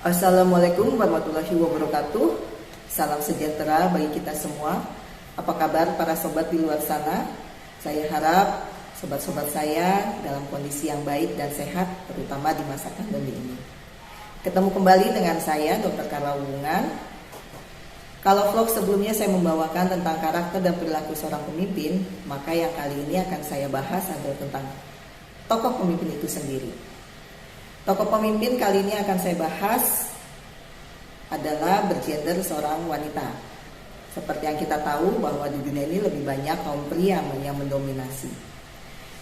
Assalamualaikum warahmatullahi wabarakatuh. Salam sejahtera bagi kita semua. Apa kabar para sobat di luar sana? Saya harap sobat-sobat saya dalam kondisi yang baik dan sehat, terutama di masa pandemi ini. Ketemu kembali dengan saya, Dr. Carla Wungan. Kalau vlog sebelumnya saya membawakan tentang karakter dan perilaku seorang pemimpin, maka yang kali ini akan saya bahas adalah tentang tokoh pemimpin itu sendiri. Tokoh pemimpin kali ini akan saya bahas adalah bergender seorang wanita. Seperti yang kita tahu bahwa di dunia ini lebih banyak kaum pria yang mendominasi.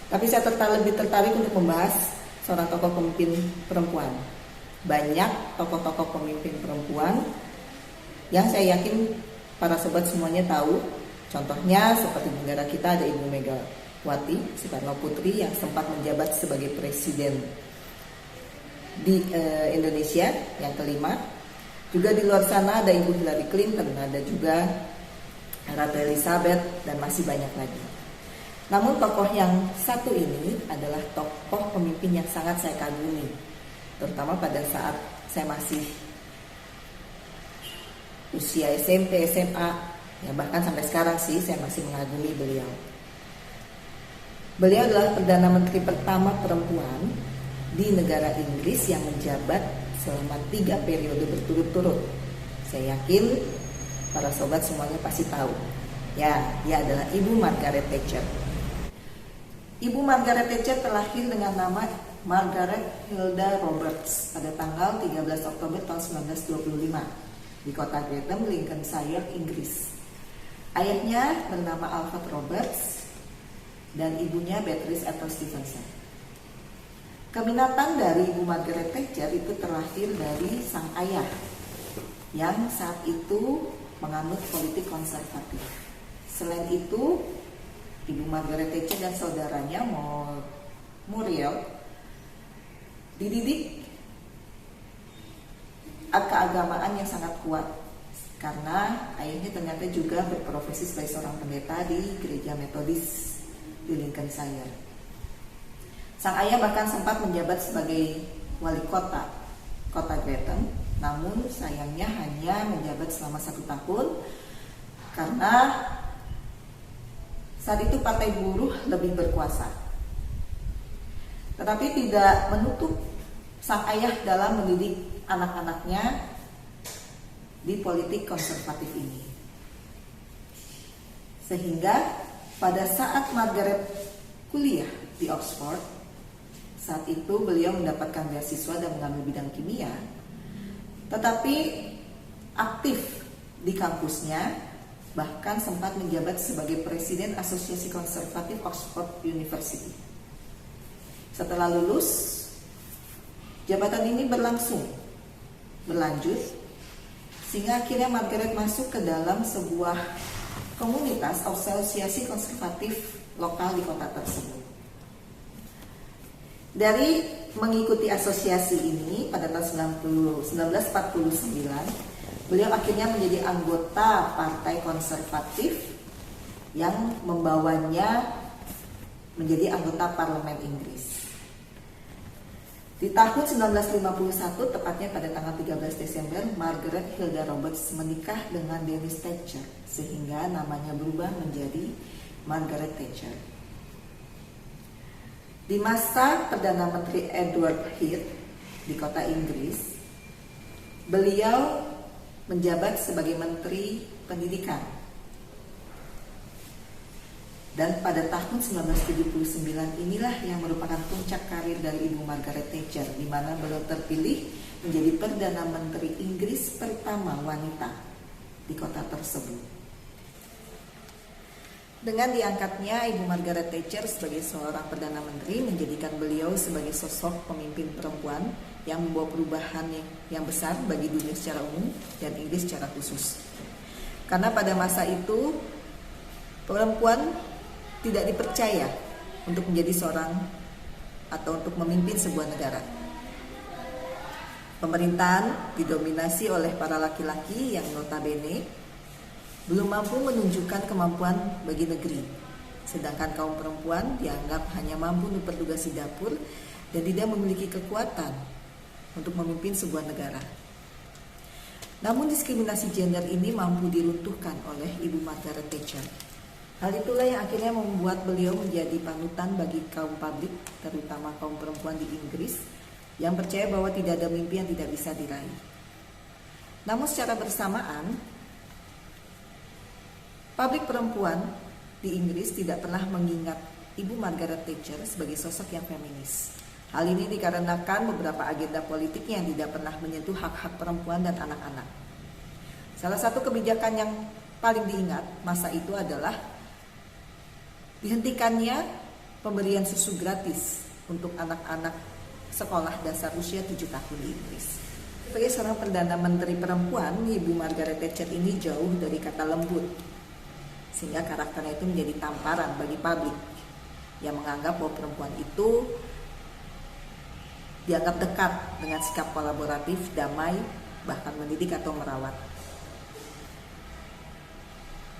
Tapi saya lebih tertarik untuk membahas seorang tokoh pemimpin perempuan. Banyak tokoh-tokoh pemimpin perempuan yang saya yakin para sobat semuanya tahu. Contohnya seperti negara kita ada Ibu Megawati Soekarno Putri yang sempat menjabat sebagai presiden di Indonesia yang kelima. Juga di luar sana ada Ibu Hillary Clinton, ada juga Ratu Elizabeth, dan masih banyak lagi. Namun tokoh yang satu ini adalah tokoh pemimpin yang sangat saya kagumi, terutama pada saat saya masih usia SMP, SMA, ya bahkan sampai sekarang sih saya masih mengagumi beliau. Beliau adalah Perdana Menteri pertama perempuan di negara Inggris yang menjabat selama 3 periode berturut-turut. Saya yakin para sobat semuanya pasti tahu. Ya, dia adalah Ibu Margaret Thatcher. Ibu Margaret Thatcher terlahir dengan nama Margaret Hilda Roberts pada tanggal 13 Oktober tahun 1925 di kota Greatham, Lincolnshire, Inggris. Ayahnya bernama Alfred Roberts dan ibunya Beatrice Ethel Stevenson. Keminatan dari Ibu Margaret Thatcher itu terlahir dari sang ayah yang saat itu menganut politik konservatif. Selain itu, Ibu Margaret Thatcher dan saudaranya Muriel dididik keagamaan yang sangat kuat karena ayahnya ternyata juga berprofesi sebagai seorang pendeta di gereja Metodis di Lincolnshire. Sang ayah bahkan sempat menjabat sebagai wali kota Greatham, namun sayangnya hanya menjabat selama 1 tahun karena saat itu partai buruh lebih berkuasa. Tetapi tidak menutup sang ayah dalam mendidik anak-anaknya di politik konservatif ini. Sehingga pada saat Margaret kuliah di Oxford, saat itu beliau mendapatkan beasiswa dan mengambil bidang kimia, tetapi aktif di kampusnya, bahkan sempat menjabat sebagai presiden Asosiasi Konservatif Oxford University. Setelah lulus, jabatan ini berlanjut, sehingga akhirnya Margaret masuk ke dalam sebuah komunitas asosiasi konservatif lokal di kota tersebut. Dari mengikuti asosiasi ini pada tahun 1949, beliau akhirnya menjadi anggota Partai Konservatif yang membawanya menjadi anggota Parlemen Inggris. Di tahun 1951, tepatnya pada tanggal 13 Desember, Margaret Hilda Roberts menikah dengan Dennis Thatcher, sehingga namanya berubah menjadi Margaret Thatcher. Di masa Perdana Menteri Edward Heath di kota Inggris, beliau menjabat sebagai Menteri Pendidikan. Dan pada tahun 1979 inilah yang merupakan puncak karir dari Ibu Margaret Thatcher, di mana beliau terpilih menjadi Perdana Menteri Inggris pertama wanita di kota tersebut. Dengan diangkatnya Ibu Margaret Thatcher sebagai seorang Perdana Menteri menjadikan beliau sebagai sosok pemimpin perempuan yang membawa perubahan yang besar bagi dunia secara umum dan Inggris secara khusus. Karena pada masa itu perempuan tidak dipercaya untuk menjadi seorang atau untuk memimpin sebuah negara. Pemerintahan didominasi oleh para laki-laki yang notabene belum mampu menunjukkan kemampuan bagi negeri, sedangkan kaum perempuan dianggap hanya mampu bertugas di dapur dan tidak memiliki kekuatan untuk memimpin sebuah negara. Namun diskriminasi gender ini mampu diruntuhkan oleh Ibu Margaret Thatcher. Hal itulah yang akhirnya membuat beliau menjadi panutan bagi kaum publik, terutama kaum perempuan di Inggris, yang percaya bahwa tidak ada mimpi yang tidak bisa diraih. Namun secara bersamaan, publik perempuan di Inggris tidak pernah mengingat Ibu Margaret Thatcher sebagai sosok yang feminis. Hal ini dikarenakan beberapa agenda politiknya yang tidak pernah menyentuh hak-hak perempuan dan anak-anak. Salah satu kebijakan yang paling diingat masa itu adalah dihentikannya pemberian susu gratis untuk anak-anak sekolah dasar usia 7 tahun di Inggris. Sebagai seorang Perdana Menteri perempuan, Ibu Margaret Thatcher ini jauh dari kata lembut, sehingga karakternya itu menjadi tamparan bagi publik yang menganggap bahwa perempuan itu dianggap dekat dengan sikap kolaboratif, damai, bahkan mendidik atau merawat.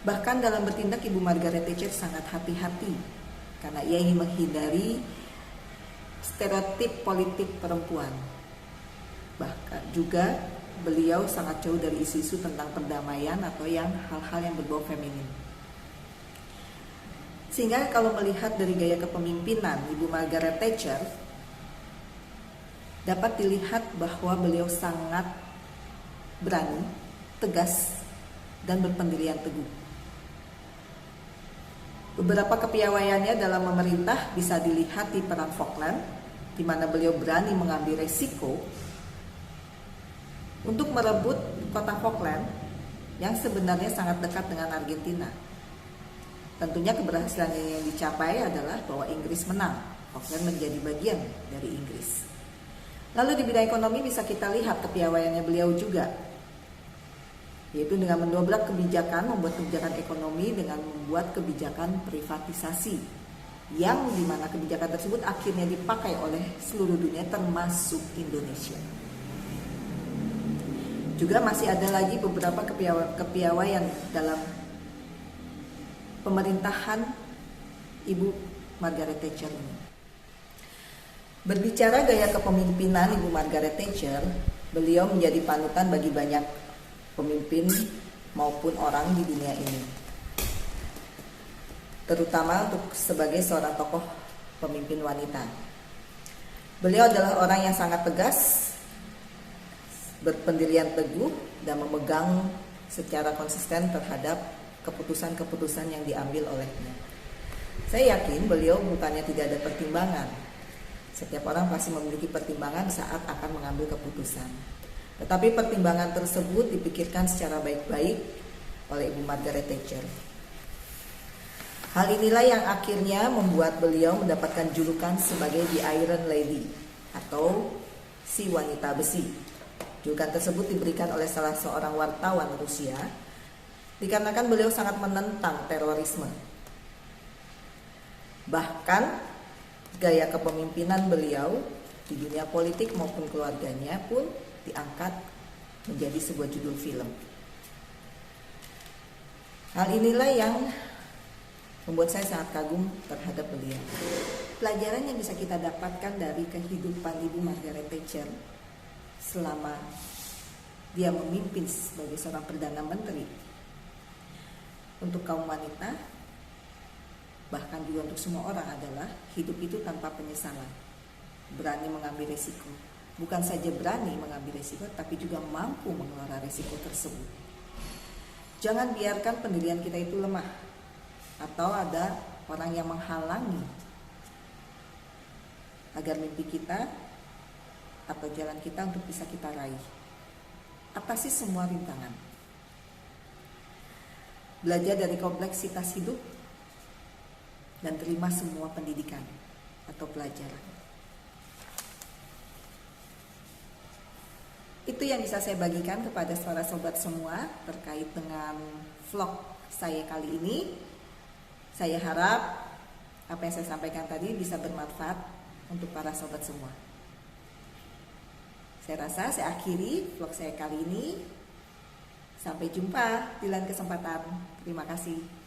Bahkan dalam bertindak, Ibu Margaret Thatcher sangat hati-hati karena ia ingin menghindari stereotip politik perempuan. Bahkan juga beliau sangat jauh dari isu-isu tentang perdamaian atau yang hal-hal yang berbau feminin. Sehingga kalau melihat dari gaya kepemimpinan Ibu Margaret Thatcher, dapat dilihat bahwa beliau sangat berani, tegas, dan berpendirian teguh. Beberapa kepiawaiannya dalam memerintah bisa dilihat di Perang Falkland, di mana beliau berani mengambil resiko untuk merebut kota Falkland yang sebenarnya sangat dekat dengan Argentina. Tentunya keberhasilan yang dicapai adalah bahwa Inggris menang, Falkland menjadi bagian dari Inggris. Lalu di bidang ekonomi bisa kita lihat kepiawaiannya beliau juga, yaitu dengan mendobrak kebijakan, membuat kebijakan ekonomi dengan membuat kebijakan privatisasi, yang dimana kebijakan tersebut akhirnya dipakai oleh seluruh dunia termasuk Indonesia. Juga masih ada lagi beberapa kepiawaian dalam pemerintahan Ibu Margaret Thatcher ini. Berbicara gaya kepemimpinan Ibu Margaret Thatcher, beliau menjadi panutan bagi banyak pemimpin maupun orang di dunia ini, terutama untuk sebagai seorang tokoh pemimpin wanita. Beliau adalah orang yang sangat tegas, berpendirian teguh, dan memegang secara konsisten terhadap keputusan-keputusan yang diambil olehnya. Saya yakin beliau bukannya tidak ada pertimbangan. Setiap orang pasti memiliki pertimbangan saat akan mengambil keputusan. Tetapi pertimbangan tersebut dipikirkan secara baik-baik oleh Ibu Margaret Thatcher. Hal inilah yang akhirnya membuat beliau mendapatkan julukan sebagai The Iron Lady atau si wanita besi. Julukan tersebut diberikan oleh salah seorang wartawan Rusia dikarenakan beliau sangat menentang terorisme. Bahkan gaya kepemimpinan beliau di dunia politik maupun keluarganya pun diangkat menjadi sebuah judul film. Hal inilah yang membuat saya sangat kagum terhadap beliau. Pelajaran yang bisa kita dapatkan dari kehidupan Ibu Margaret Thatcher selama dia memimpin sebagai seorang Perdana Menteri untuk kaum wanita, bahkan juga untuk semua orang, adalah hidup itu tanpa penyesalan, berani mengambil resiko. Bukan saja berani mengambil resiko, tapi juga mampu mengelola resiko tersebut. Jangan biarkan pendirian kita itu lemah, atau ada orang yang menghalangi agar mimpi kita atau jalan kita untuk bisa kita raih. Atasi semua rintangan. Belajar dari kompleksitas hidup dan terima semua pendidikan atau pelajaran. Itu yang bisa saya bagikan kepada para sobat semua terkait dengan vlog saya kali ini. Saya harap apa yang saya sampaikan tadi bisa bermanfaat untuk para sobat semua. Saya rasa saya akhiri vlog saya kali ini. Sampai jumpa di lain kesempatan. Terima kasih.